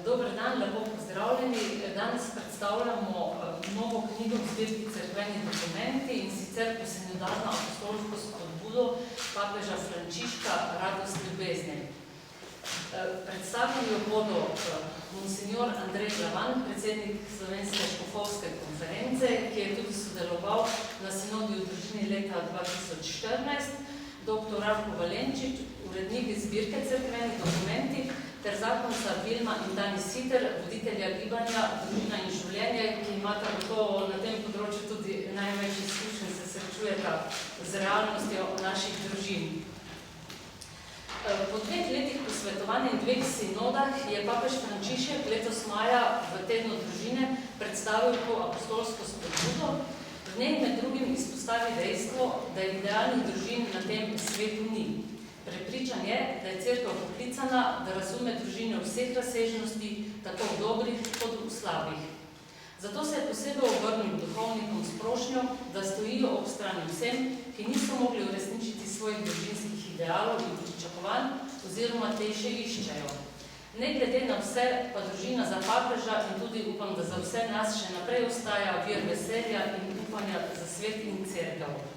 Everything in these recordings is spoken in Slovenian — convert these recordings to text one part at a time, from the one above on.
Dober dan, lepo pozdravljeni. Danes predstavljamo novo knjigo v zbirki Cerkveni dokumenti in sicer poslednjodavno apostolsko spodbudo papeža Frančiška Radost ljubezni. Predstavili jo bodo monsignor Andrej Glavan, predsednik Slovenske škofovske konference, ki je tudi sodeloval na sinodi v družini leta 2014, dr. Rafko Valenčič, urednik zbirke Cerkveni dokumenti, ter zakonca Vilma in Dani Siter, voditelja gibanja Družina in življenje, ki imata gotovo na tem področju tudi največ izkušenj, se srečujeta z realnostjo naših družin. Po 2 letih posvetovanja in 2 sinodah je papež Frančišek letos maja v tednu družine predstavil to apostolsko spodbudo. V njej med drugim izpostavi dejstvo, da idealnih družin na tem svetu ni. Prepričan je, da je Cerkev poklicana, da razume družine vseh razsežnosti, tako v dobrih kot v slabih. Zato se je posebej obrnil duhovnikom s prošnjo, da stojijo ob strani vsem, ki niso mogli uresničiti svojih družinskih idealov in pričakovanj, oziroma te še iščejo. Ne glede na vse, pa družina za papeža in tudi upam, da za vse nas še naprej ostaja vir veselja in upanja za svet in Cerkev.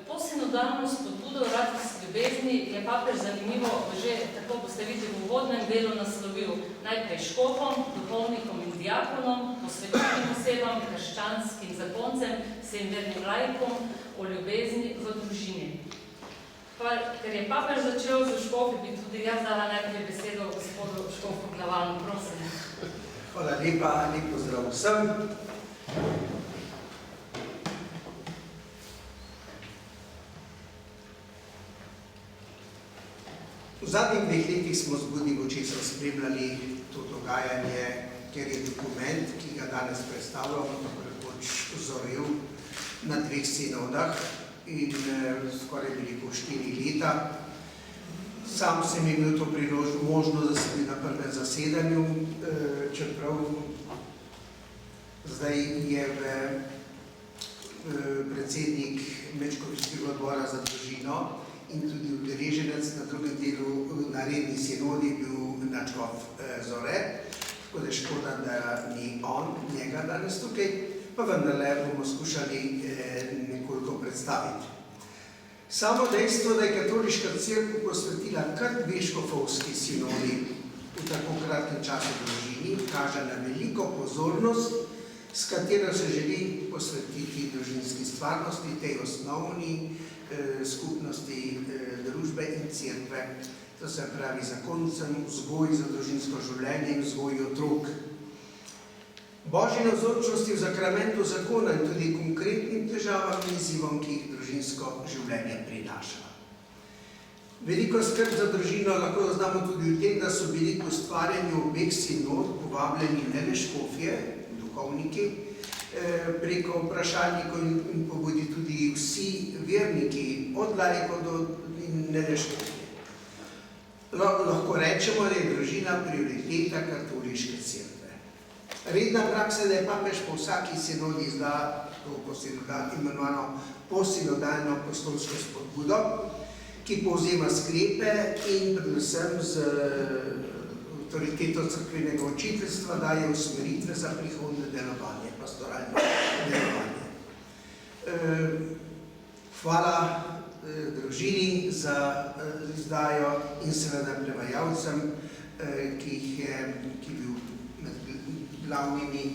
Posinodalno spodbudo Radost ljubezni je papež zanimivo že, tako boste videli, v uvodnem delu naslovil najprej škofom, duhovnikom in diakonom, posvečenim osebam, krščanskim zakoncem, vsem vernim laikom o ljubezni v družini. Ker je papež začel z škofi, bi tudi jaz dala najprej besedo gospodu škofu Glavanu, prosim. Hvala lepa, lep pozdrav vsem. V zadnjih 2 letih smo z budnim očesom spremljali to dogajanje, ker je dokument, ki ga danes predstavljamo, tako rekoč zorel na 2 sinodah in skoraj veliko 4 leta. Sam sem imel to možnost, da sem bil na prvem zasedanju, čeprav zdaj je predsednik Medškofijskega odbora za družino in tudi udeleženec na drugem delu na redni sinodi bil nadškof Zore, tako da škoda, da ni on, njega danes tukaj, pa vendarle bomo skušali nekoliko predstaviti. Samo dejstvo, da je Katoliška cerkev posvetila kar 2 škofovski sinodi v tako kratkem času družini, kaže na veliko pozornost, s katero se želi posvetiti družinski stvarnosti, tej osnovni skupnosti družbe in cerkve, to se pravi zakoncem, vzgoji za družinsko življenje in vzgoji otrok. Božji navzočnosti v zakramentu zakona in tudi konkretnim težavam in izzivom, ki jih družinsko življenje prinaša. Veliko skrb za družino lahko zaznamo tudi v tem, da so bili k ustvarjanju obeh sinod povabljeni ne le škofje, duhovniki, preko vprašalnikov in pobudi tudi vsi verniki, od laikov do ne le škofje. Lahko rečemo, da je družina prioriteta Katoliške cerkve. Redna praksa, da je papež po vsaki sinodi izda to imenovano posinodalno apostolsko spodbudo, ki povzema sklepe in predvsem z avtoriteto cerkvenega učiteljstva daje usmeritve za prihodnje delovanje, pastoralno delovanje. Hvala družini za izdajo in seveda prevajalcem, ki je bil med glavnimi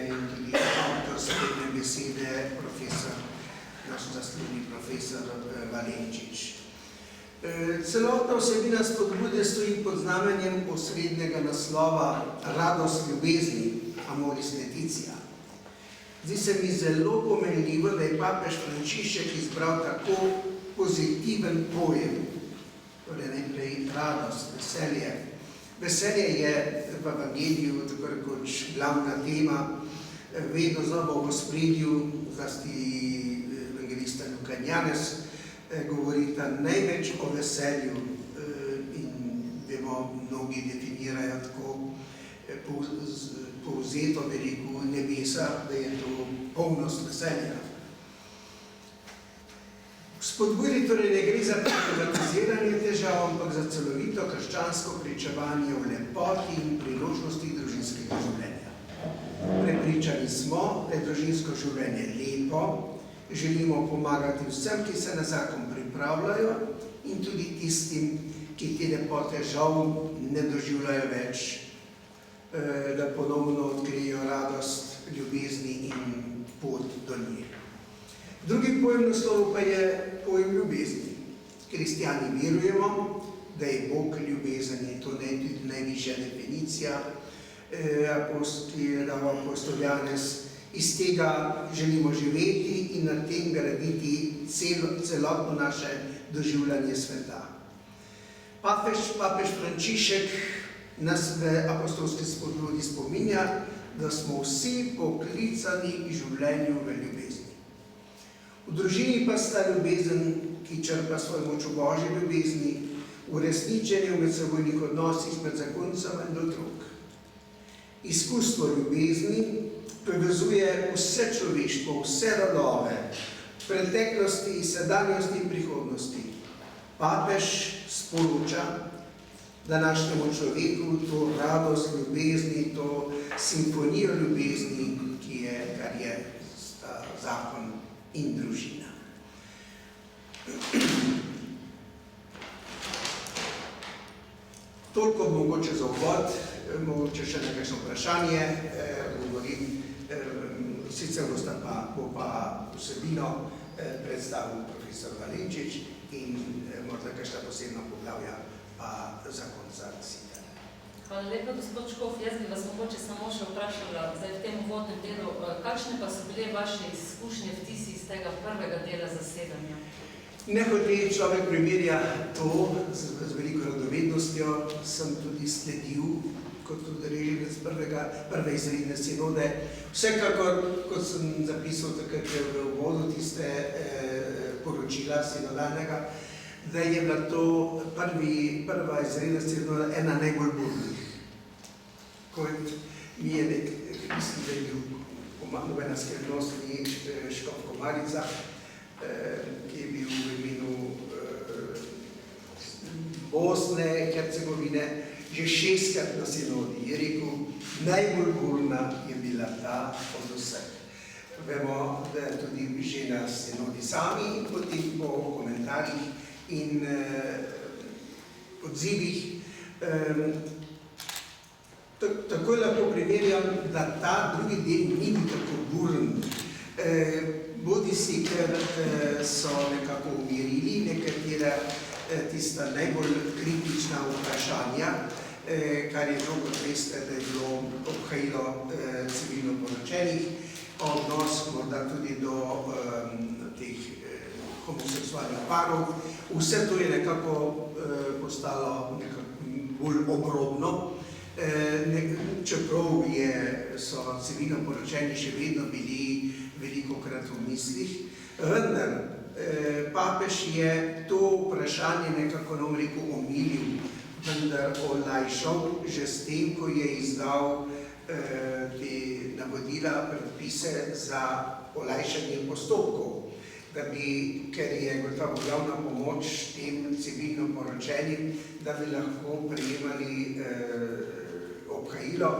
in tudi avtor sprednje besede naš zaslužni profesor Valenčič. Celotna vsebina spodbude stoji pod znamenjem osrednjega naslova Radost ljubezni, Amoris Laetitia. Zdi se mi zelo pomenljivo, da je papež Frančišek izbral tako pozitiven pojem, torej najprej radost, veselje. Veselje je v evangeliju tako rekoč glavna tema, vedno znova v ospredju, zlasti evangelista Luka in Janez, govorita največ o veselju in vemo, mnogi definirajo tako povzeto veliko nebesa, da je to polnost veselja. V spodbudi torej ne gre za problematiziranje težav, ampak za celovito krščansko pričevanje o lepoti in priložnosti družinskega življenja. Prepričani smo, da je družinsko življenje lepo, želimo pomagati vsem, ki se na zakon pripravljajo in tudi tistim, ki te lepote žal ne doživljajo več, da ponovno odkrijejo radost, ljubezni in pot do nje. Drugi pojem naslovu pa je pojem ljubezni. Kristjani verujemo, da je Bog ljubezen, je to tudi najvišja definicija, ki je dal apostol Janez. Iz tega želimo živeti in na tem graditi celotno naše doživljanje sveta. Papež Frančišek nas v apostolski spodbudi spominja, da smo vsi poklicani k življenju v ljubezni. V družini pa sta ljubezen, ki črpa svojo moč v Božji ljubezni, uresničenje v medsebojnih odnosih med zakoncem in otrok. Izkustvo ljubezni povezuje vse človeštvo, vse rodove, preteklosti, sedanjosti in prihodnosti. Papež sporoča današnjemu človeku to radost ljubezni, to simfonijo ljubezni, kar je zakon in družina. Toliko mogoče za uvod, mogoče še nekakšno vprašanje, sicer bo pa vsebino predstavil profesor Valenčič in morda kakšna posebna poglavja pa za konca Siter. Hvala lepa, gospod Škof. Jaz bi vas mogoče samo še vprašala zdaj v tem uvodnem delu, kakšne pa so bile vaše izkušnje, vtisi iz tega prvega dela zasedanja? Nehote človek primerja to z veliko radovednostjo, sem tudi sledil kot udeleženec prve izredne sinode. Vsekakor, kot sem zapisal takrat v uvodu tiste poročila sinodalnega, da je bila to prva izredna sinoda ena najbolj burnih. Kot mi je mislim, da je bil nobena skrivnost ni škof Komarica, ki je bil v imenu Bosne, Hercegovine, že 6krat na sinodi. Je rekel, najbolj burna je bila ta od vseh. Vemo, da tudi že na sinodi sami in potem po komentarjih in odzivih. Takoj lahko primerjam, da ta drugi del ni bil tako buren. Bodisi, ker so nekako umirili nekatera tista najbolj kritična vprašanja, kar je to, kot veste, da je bilo obhajilo civilno poročenih, odnos morda tudi do teh homoseksualnih parov. Vse to je nekako postalo bolj obrobno, čeprav so civilno poročeni še vedno bili velikokrat v mislih. Vendar papež je to vprašanje nekako nam rekel omilil, vendar olajšal že s tem, ko je izdal te navodila, predpise za olajšanje postopkov, da bi, ker je gotovo glavna pomoč tem civilno poročenim, da bi lahko prejemali obhajilo,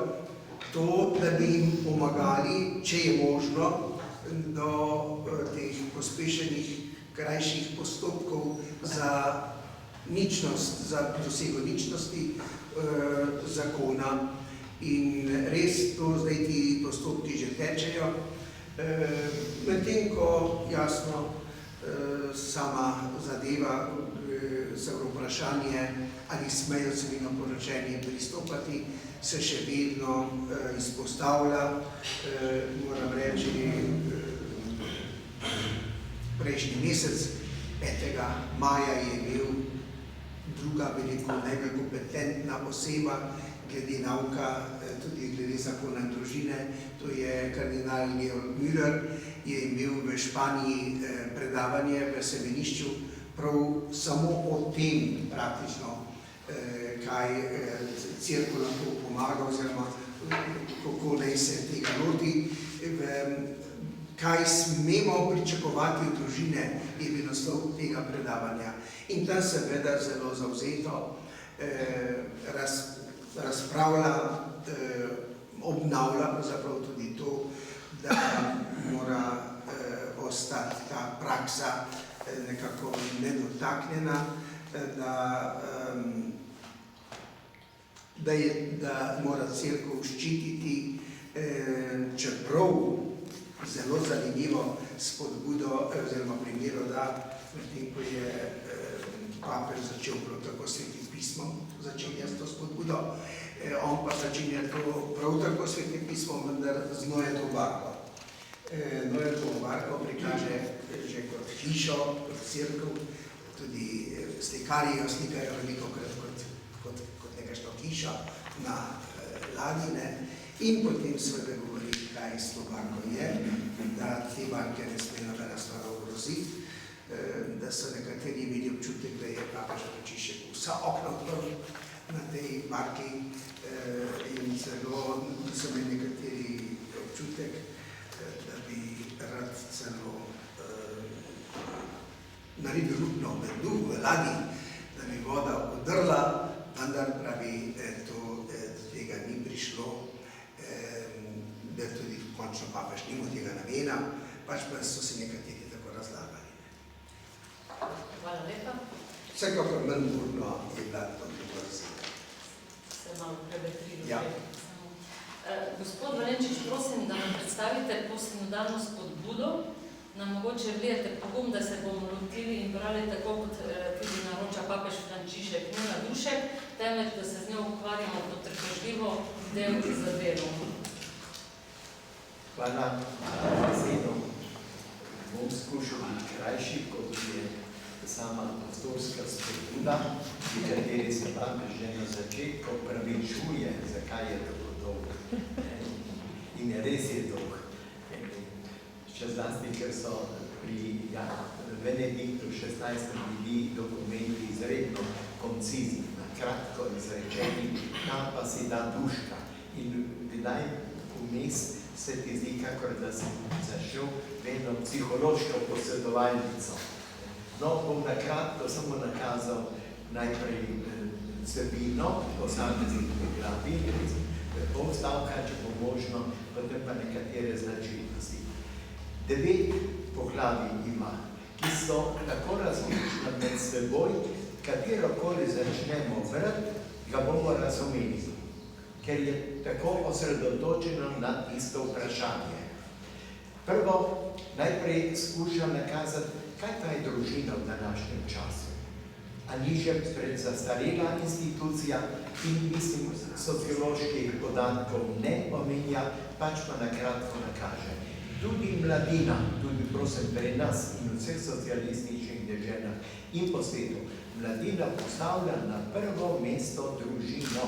to, da bi jim pomagali, če je možno, do teh pospešenih, krajših postopkov za ničnost, za dosego ničnosti zakona. In res to zdaj ti postopki že tečejo, medtem ko jasno sama zadeva za vprašanje, ali smejo civilno poročeni pristopati, se še vedno izpostavlja. Moram reči, prejšnji mesec, 5. maja, je imel druga najbolj kompetentna oseba glede nauka, tudi glede zakona in družine, to je kardinal Georg Müller, je imel v Španiji predavanje v Semenišču prav samo o tem praktično, kaj cerkev lahko pomaga oziroma kako naj se tega loti, kaj smemo pričakovati od družine, je bil naslov tega predavanja. In tam seveda zelo zavzeto razpravlja, obnavlja pravzaprav tudi to, da mora ostati ta praksa nekako nedotaknjena, da mora cerkev ščititi, čeprav zelo zanimivo spodbudo oziroma primero, da medtem ko je papež začel prav tako Svetim pismom, začenja s to spodbudo, on pa začenja to prav tako Svetim pismom, vendar z Nojeto barko. Nojeto barko prikaže že kot hišo, kot cerkev, tudi slikarji jo slikajo velikokrat kot nekakšno hišo na ladji, in potem seveda govori, kaj s to barko je, da te barke ne sme nobena stvar ogroziti, da so nekateri imeli občutek, da je papež Frančišek vsa okna odprl na tej barki, in celo so imeli nekateri občutek, da bi rad celo naredil luknjo v ladji, da bi voda odrla, vendar pravi, do tega ni prišlo, da tudi končno papež nima tega namena, pač pa so si nekateri tako razlagali. Hvala lepa. Vsekakor manj burno je bila to konverzija. Se malo prevetrilo. Ja. Gospod Valenčič, prosim, da nam predstavite postsinodalno spodbudo, nam mogoče vlijete pogum, da se bomo lotili in brali tako, kot tudi naroča papež Frančišek, ne na dušek, temveč, da se z njo ukvarjamo potrpežljivo del za delom. Hvala za besedo. Bom skušal biti krajši, kot je sama apostolska spodbuda, v kateri se papež že na začetku opravičuje, zakaj je tako dolg. In res je dolg. Še zlasti, ker so pri Benediktu XVI. Bili dokumenti izredno koncizni, na kratko izrečeni, tam pa si da duška. In kdaj vmes se ti zdi, kakor da sem zašel v eno psihološko posredovalnico. No, bom na kratko samo nakazal najprej vsebino posameznih poglavij, pol stavka, če bo možno, potem pa nekatere značilnosti. 9 poglavij ima, ki so tako različna med seboj, katerokoli začnemo brati, ga bomo razumeli, ker je tako osredotočeno na isto vprašanje. Prvo, najprej skušam nakazati, kaj pa je družina v današnjem času. A ni že zastarela institucija in mislim, socioloških podatkov ne omenja, pač pa na kratko nakaže. Tudi mladina, tudi prosim pri nas in v vseh socialističnih deželah in po svetu, mladina postavlja na prvo mesto družino.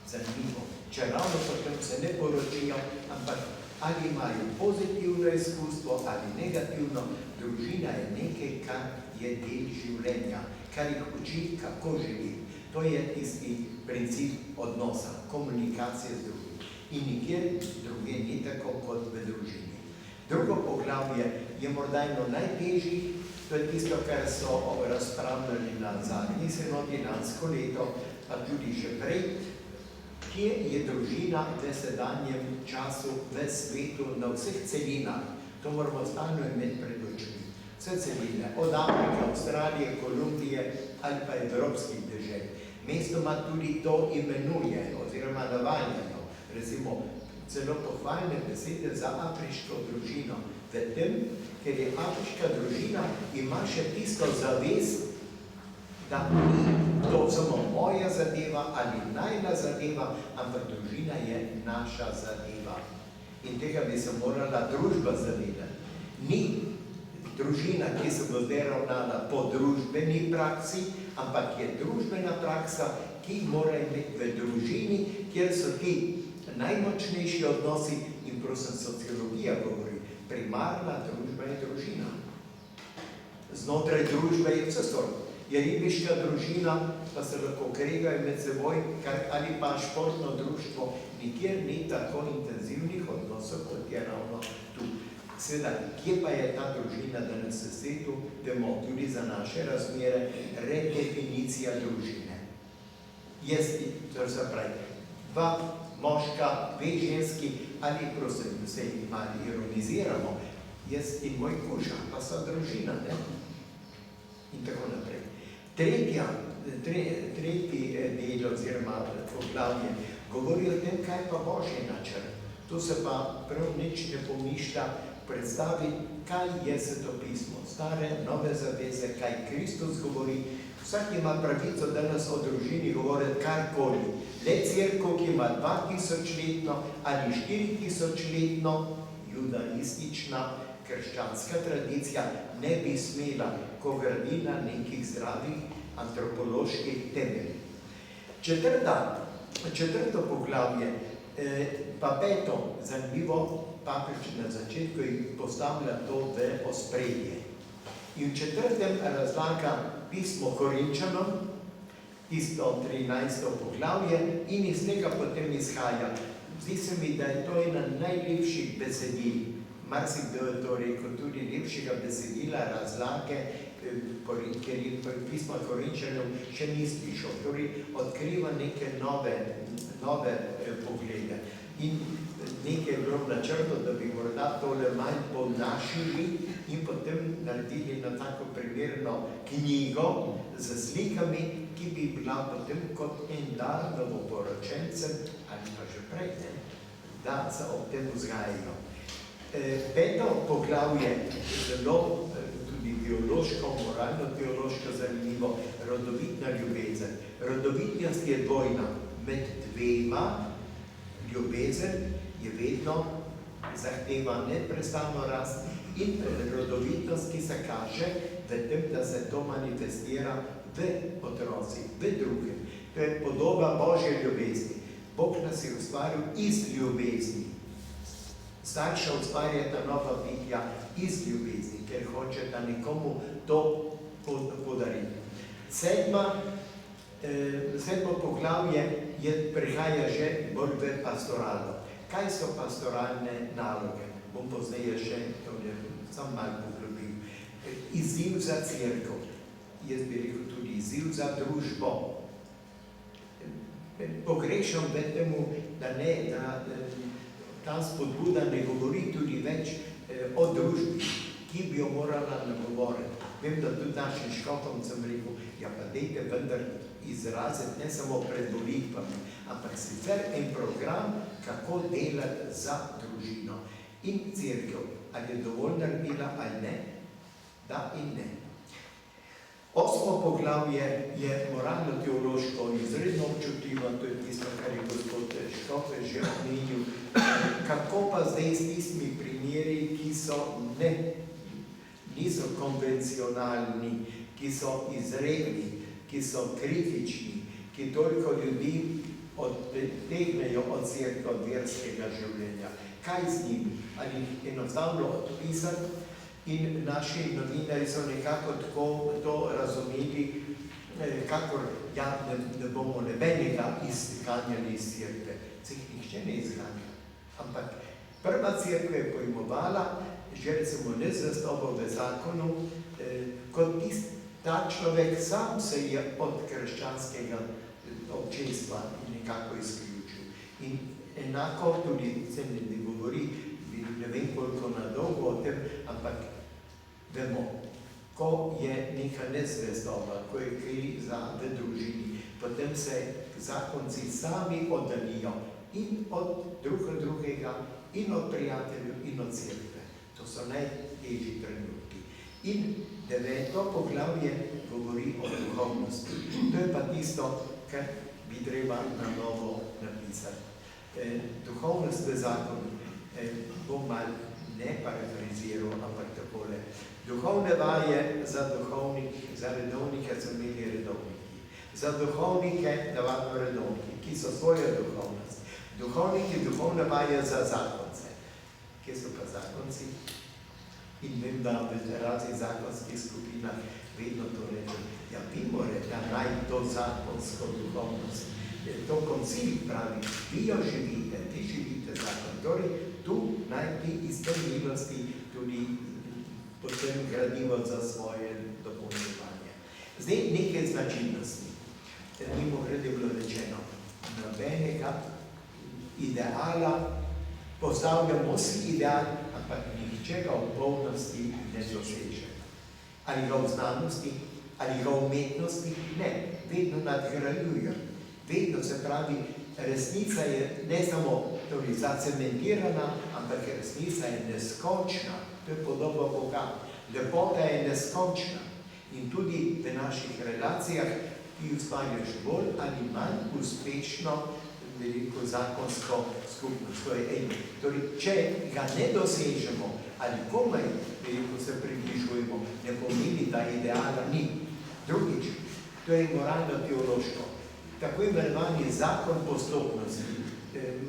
Zanimivo. Če ravno potem se ne poročijo, ampak ali imajo pozitivno izkustvo ali negativno, družina je nekaj, kar je del življenja, kar jih uči, kako živeti. To je tisti princip odnosa, komunikacije z drugim. In nikjer druge ni tako kot v družini. Drugo poglavje je morda eno najtežjih, to je tisto, kar so razpravljali na zadnji sinodi lansko leto, pa tudi še prej, kje je družina v sedanjem času, v svetu, na vseh celinah. To moramo stalno imeti pred očmi. Vse celine, od Afrike, Avstralije, Kolumbije ali pa evropskih dežel. Mestoma tudi to imenuje oziroma navajajo. Recimo, celo pohvalne besede za afriško družino. V tem, ker je afriška družina, ima še tisto zavest, da ni to samo moja zadeva ali najna zadeva, ampak družina je naša zadeva. In tega bi se morala družba zavedati. Ni družina, ki se bo zdaj ravnala po družbeni praksi, ampak je družbena praksa, ki mora imeti v družini, kjer so ti najmočnejši odnosi in prosim sociologija govori, primarna družba je družina. Znotraj družbe je vse sort. Je ribiška družina, pa se lahko kregajo med seboj, ali pa športno društvo, nikjer ni tako intenzivnih odnosov, kot je ravno tu. Seveda, kje pa je ta družina danes v svetu, vemo tudi za naše razmere, redefinicija družine. to se pravi, dva moška, dve ženski, ali prosim, se jih malo ironiziramo, jaz in moj kuža, pa so družina, ne? In tako naprej. Tretji del oziroma poglavje govori o tem, kaj pa Božji načrt. Tu se pa prav nič ne pomišlja predstavi, kaj je Sveto pismo, stare, nove zaveze, kaj Kristus govori. Vsak ima pravico danes o družini govoriti karkoli. Le cerkev, ki ima 2000-letno ali 4000-letno judaistična krščanska tradicija, ne bi smela, ko gradi na nekih zdravih antropoloških temeljih. Četrto poglavje, pa peto, zanimivo, papež na začetku postavlja to v ospredje. In v četrtem razlaga pismo Korinčanom, tisto 13. poglavje, in iz tega potem izhaja. Zdi se mi, da je to ena najlepših besedil. Marsikdo je to rekel, tudi lepšega besedila, razlage, ker je pismo Korinčanov še ni slišal. Torej, odkriva neke nove poglede. In nekaj je bilo načrto, da bi morda tole manj ponašili in potem naredili na tako primerno knjigo z slikami, ki bi bila potem kot en dar novoporočencem, ali pa že prej, ne, da se ob tem vzgajajo. Peto poglavje je zelo tudi biološko, moralno-teološko zanimivo, rodovitna ljubezen. Rodovitnost je dvojna, med dvema ljubezen je vedno zahteva neprestano rast in rodovitnost, ki se kaže v tem, da se to manifestira v otrocih, v drugem. To je podoba Božje ljubezni. Bog nas je ustvaril iz ljubezni. Starša ustvarjata nova bitja iz ljubezni, ker hočeta nekomu to podariti. Sedmo poglavje prihaja že bolj v pastoralno. Kaj so pastoralne naloge? Bom pozneje še sam malo poglobil. Izziv za cerkev. Jaz bi rekel tudi izziv za družbo. Pogrešam v temu, da ta spodbuda ne govori tudi več o družbi, ki bi jo morala nagovoriti. Vem, da tudi našim škofom sem rekel, ja pa dejte vendar izraziti ne samo pred volitvami, ampak sicer en program, kako delati za družino. In cerkev, ali je dovolj naredila ali ne, da in ne. Osmo poglavje je moralno-teološko izredno občutljivo, to je tisto, kar je gospod Škofe že omenil. Kako pa zdaj s tistimi primeri, ki niso konvencionalni, ki so izredni, ki so kritični, ki toliko ljudi odtegnejo od cerkve, od verskega življenja. Kaj z njim? Ali enostavno odpisati? In naši novinari so nekako tako to razumeli, kakor ne bomo nobenega izganjali iz cerkve. Se jih nihče ne izganja. Ampak prva cerkva je pojmovala, že recimo nezvestobo v zakonu, kot ta človek sam se je od krščanskega občinstva nekako izključil. In enako tudi se ne govori, ne vem koliko na dolgo o tem, ampak vemo, ko je neka nezvestoba, ko je kriza v družini, potem se zakonci sami oddalijo in od drugega, in od prijateljev, in od cerkve. To so najtežji trenutki. In 9. poglavje govori o duhovnosti. To je pa tisto, kar bi treba na novo napisati. Duhovnost v zakonu. Bom malo ne parafraziral, ampak takole. Duhovne vaje za redovnike so imeli redovniki. Za duhovnike navadno redovniki, ki so svojo duhovnost. Duhovniki duhovne vaje za zakonce. Kje so pa zakonci? In vem, da v raznih zakonskih skupinah vedno to rečem, ja, vi morate najti to zakonsko duhovnost. To koncil pravi, vi jo živite, vi živite zakon. Torej, tu najti iz te milosti tudi potem gradivo za svoje dopolnjevanje. Zdaj nekaj značilnosti. mimogrede bilo rečeno, nobenega ideala, postavljamo si ideal, ampak nihče ga v polnosti ne doseže. Ali ga v znanosti, ali ga v umetnosti, ne, vedno nadgrajujejo. Vedno se pravi, resnica je ne samo torej, zacementirana, ampak resnica je neskončna, to je podoba Boga. Lepota je neskončna in tudi v naših relacijah ti ustvarjaš bolj ali manj uspešno veliko zakonsko skupnost. Torej, če ga ne dosežemo ali komaj veliko se približujemo, ne pomeni, da ideala ni. Drugič, to je moralno-teološko. Tako imenovani zakon postopnosti,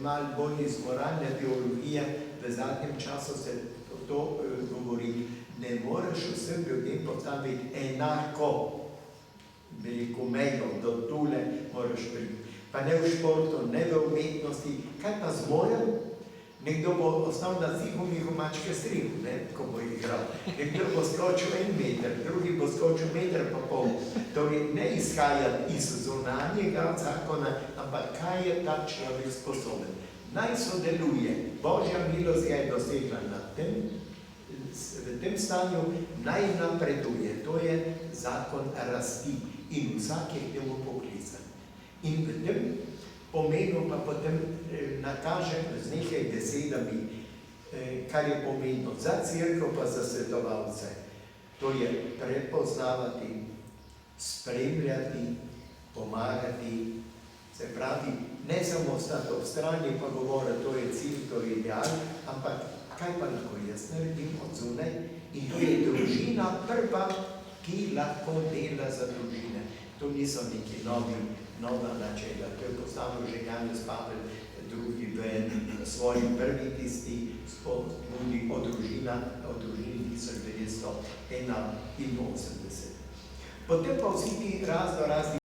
malo bolj iz moralne teologije, v zadnjem času se to govori, ne moreš vsem ljudem postaviti enako veliko mejo, do tule moraš priti. Pa ne v športu, ne v umetnosti, kaj pa zmorem? Nekdo bo ostal na zihu mačke strih, ko bo igral. Nekdo bo skočil 1 meter, drugi bo skočil 1,5 metra. Torej, ne izhajati iz zunanjega zakona, ampak kaj je ta človek sposoben. Naj sodeluje. Božja milost je dosegla v tem stanju, naj napreduje. To je zakon rasti in vsak je k temu poklican. In v tem pomenu pa potem nakaže z nekaj besedami, kar je pomenilo za cerkev pa za svetovalce. To je prepoznavati, spremljati, pomagati, se pravi, ne samo stati ob strani pa govoriti, to je cilj, to je ideal, ampak kaj pa lahko jaz naredim od zunaj? In to je družina prva, ki lahko dela za družine. To niso neki nova načela. To je postavil že Janez Pavel II v svoji prvi tisti spodbudi o družini 1981. Potem pa vsi ti razni